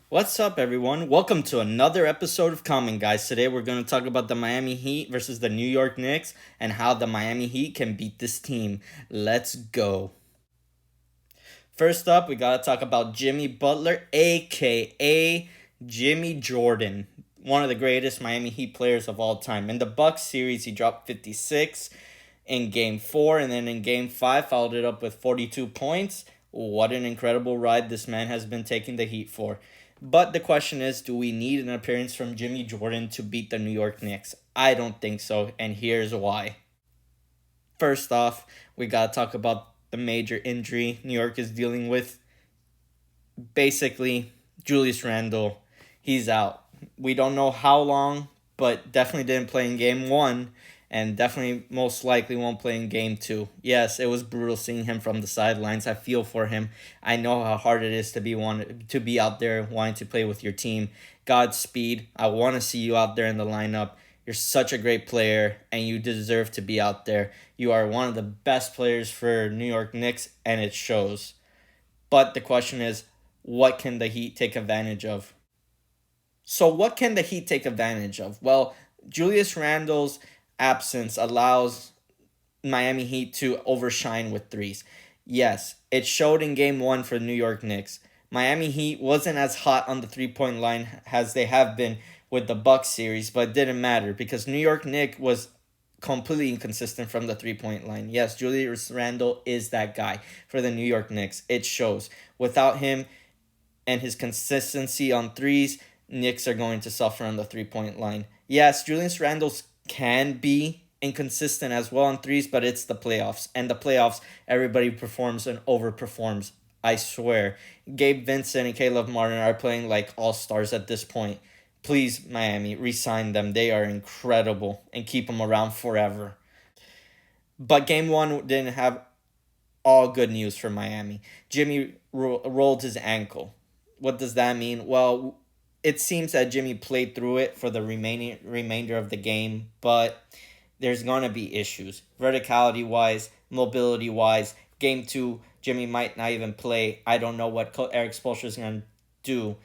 What's up, everyone? Welcome to another episode of Common Guys. Today, we're going to talk about the Miami Heat versus the New York Knicks and how the Miami Heat can beat this team. Let's go. First up, we got to talk about Jimmy Butler, aka Jimmy Jordan, one of the greatest Miami Heat players of all time. In the Bucks series, he dropped 56 in game 4, and then in game 5 followed it up with 42 points. What an incredible ride this man has been taking the Heat for. But the question is, do we need an appearance from Jimmy Jordan to beat the New York Knicks? I don't think so, and here's why. First off, we got to talk about the major injury New York is dealing with. Basically, Julius Randle, he's out. We don't know how long, but definitely didn't play in game 1 and definitely most likely won't play in game 2. Yes, it was brutal seeing him from the sidelines. I feel for him. I know how hard it is to be out there wanting to play with your team. Godspeed. I want to see you out there in the lineup. You're such a great player and you deserve to be out there. You are one of the best players for New York Knicks and it shows. But the question is, what can the Heat take advantage of? So, what can the Heat take advantage of? Well, Julius Randle's absence allows Miami Heat to overshine with threes. Yes, it showed in game 1 for the New York Knicks. Miami Heat wasn't as hot on the three-point line as they have been with the Bucks series, but it didn't matter because New York Knicks was completely inconsistent from the three-point line. Yes, Julius Randle is that guy for the New York Knicks. It shows. Without him and his consistency on threes, Knicks are going to suffer on the three-point line. Yes, Julius Randle can be inconsistent as well on threes, but it's the playoffs. And the playoffs, everybody performs and overperforms. I swear. Gabe Vincent and Caleb Martin are playing like all-stars at this point. Please, Miami, re-sign them. They are incredible and keep them around forever. But game 1 didn't have all good news for Miami. Jimmy rolled his ankle. What does that mean? Well, it seems that Jimmy played through it for the remainder of the game, but there's going to be issues. Verticality wise, mobility wise. Game 2, Jimmy might not even play. I don't know what Eric Spoelstra is going to do.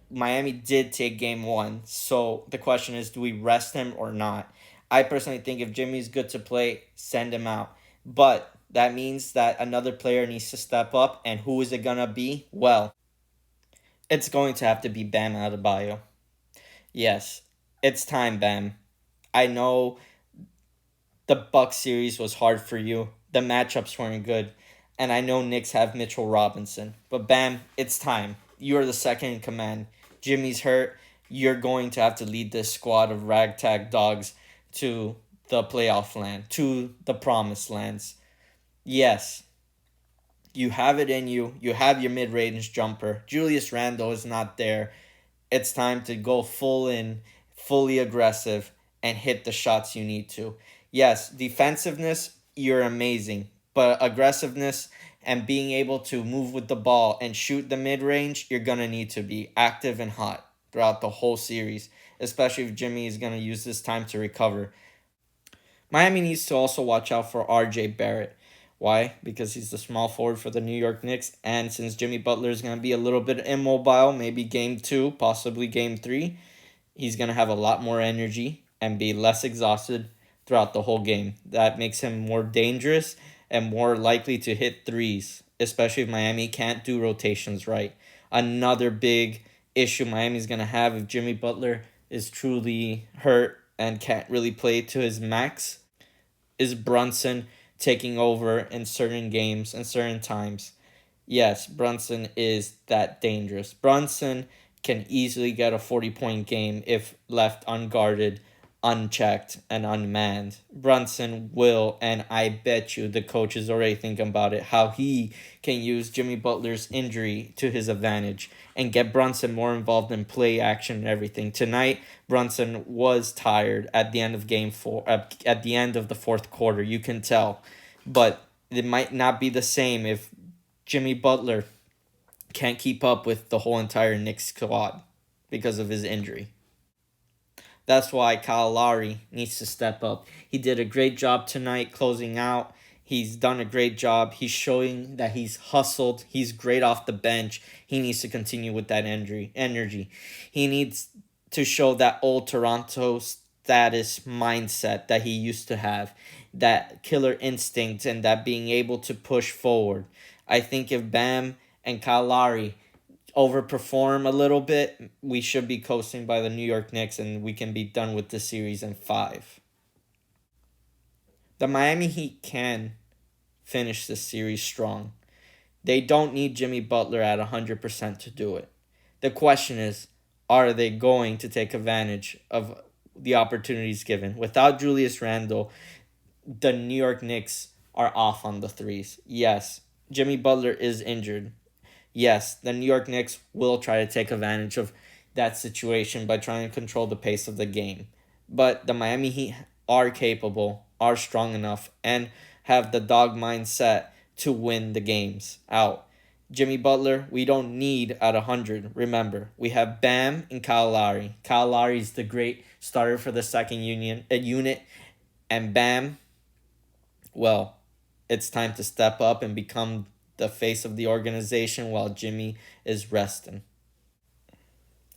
Miami did take game 1, so the question is, do we rest him or not? I personally think if Jimmy's good to play, send him out. But that means that another player needs to step up, and who is it going to be? Well, it's going to have to be Bam Adebayo. Yes, it's time, Bam. I know the Bucks series was hard for you. The matchups weren't good. And I know Knicks have Mitchell Robinson. But Bam, it's time. You're the second in command. Jimmy's hurt. You're going to have to lead this squad of ragtag dogs to the playoff land, to the promised lands. Yes, you have it in you. You have your mid-range jumper. Julius Randle is not there. It's time to go full in, fully aggressive, and hit the shots you need to. Yes, defensiveness, you're amazing. But aggressiveness and being able to move with the ball and shoot the mid-range, you're going to need to be active and hot throughout the whole series, especially if Jimmy is going to use this time to recover. Miami needs to also watch out for RJ Barrett. Why? Because he's the small forward for the New York Knicks, and since Jimmy Butler is going to be a little bit immobile, maybe game 2, possibly game 3, he's going to have a lot more energy and be less exhausted throughout the whole game. That makes him more dangerous and more likely to hit threes, especially if Miami can't do rotations right. Another big issue Miami's going to have if Jimmy Butler is truly hurt and can't really play to his max is Brunson taking over in certain games and certain times. Yes, Brunson is that dangerous. Brunson can easily get a 40-point game if left unguarded, unchecked, and unmanned. Brunson will, and I bet you the coach is already thinking about it, how he can use Jimmy Butler's injury to his advantage and get Brunson more involved in play action and everything. Tonight, Brunson was tired at the end of game 4, at the end of the fourth quarter. You can tell. But it might not be the same if Jimmy Butler can't keep up with the whole entire Knicks squad because of his injury. That's why Kyle Lowry needs to step up. He did a great job tonight closing out. He's done a great job. He's showing that he's hustled. He's great off the bench. He needs to continue with that energy. He needs to show that old Toronto status mindset that he used to have, that killer instinct, and that being able to push forward. I think if Bam and Kyle Lowry overperform a little bit, we should be coasting by the New York Knicks and we can be done with the series in 5. The Miami Heat can finish this series strong. They don't need Jimmy Butler at 100% to do it. The question is, are they going to take advantage of the opportunities given? Without Julius Randle, the New York Knicks are off on the threes. Yes, Jimmy Butler is injured. Yes, the New York Knicks will try to take advantage of that situation by trying to control the pace of the game. But the Miami Heat are capable, are strong enough, and have the dog mindset to win the games out. Jimmy Butler, we don't need at 100. Remember, we have Bam and Kyle Lowry. Kyle Lowry is the great starter for the second unit, and Bam, well, it's time to step up and become the face of the organization while Jimmy is resting.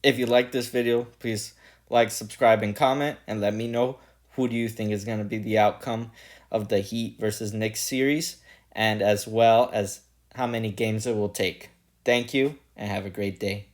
If you like this video, please like, subscribe, and comment, and let me know who do you think is going to be the outcome of the Heat versus Knicks series, and as well as how many games it will take. Thank you, and have a great day.